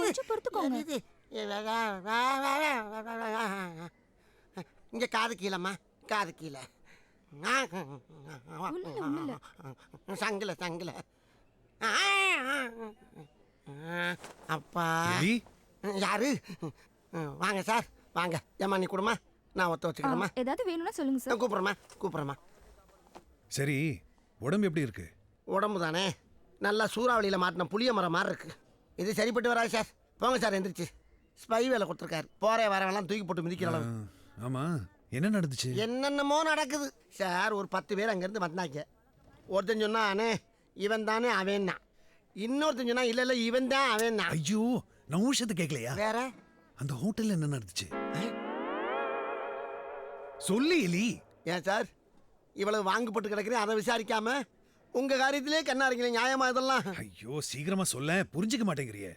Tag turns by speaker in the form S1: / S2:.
S1: கொஞ்சம் பொறுத்துக்கோங்க.
S2: இங்க காது கீழம்மா, காது கீழே.
S1: ஒண்ணுல
S2: சங்கில சங்கில. அப்பா
S3: எலி
S2: யாரு? வாங்க சார் வாங்க. ஏம்மா நீ கொடுமா, நான் ஒத்த வச்சுக்கிறேம்மா.
S1: ஏதாவது வேணும்னா சொல்லுங்க சார்.
S2: கூப்பிட்றேம்மா கூப்பிட்றேம்மா.
S3: சரி, உடம்பு எப்படி இருக்கு?
S2: உடம்பு தானே நல்லா சூறாவளியில் மாட்டின புளிய மரம் மாதிரி இருக்கு. இது சரிப்பட்டு வராது சார். போங்க சார், எந்திரிச்சு. ஸ்பை வேலை கொடுத்துருக்காரு. போற வரவெல்லாம் தூக்கி போட்டு மிதிக்கிற அளவு.
S3: ஆமா, என்ன நடந்துச்சு?
S2: என்னென்னமோ நடக்குது சார். ஒரு 10 பேர் அங்கேருந்து வந்தாங்க. ஒருத்தன் சொன்னா அண்ணே இவன் தானே அவன் தான். இன்னொருத்தன் சொன்னா இல்லை இல்லை இவன் தான் அவன் தான்.
S3: ஐயோ, நான் விஷயத்தை கேட்கலையா?
S2: வேற
S3: அந்த ஹோட்டல்ல என்ன நடந்துச்சு சொல்லு எலி.
S2: ஏன் சார் இவ்வளவு வாங்கப்பட்டு கிடக்குறேன், அதை விசாரிக்காம உங்க காரியத்திலே கண்ணா இருக்கீங்க. நியாயமா இதெல்லாம்?
S3: ஐயோ, சீக்கிரமா சொல்ல, புரிஞ்சுக்க மாட்டேங்கிறியே.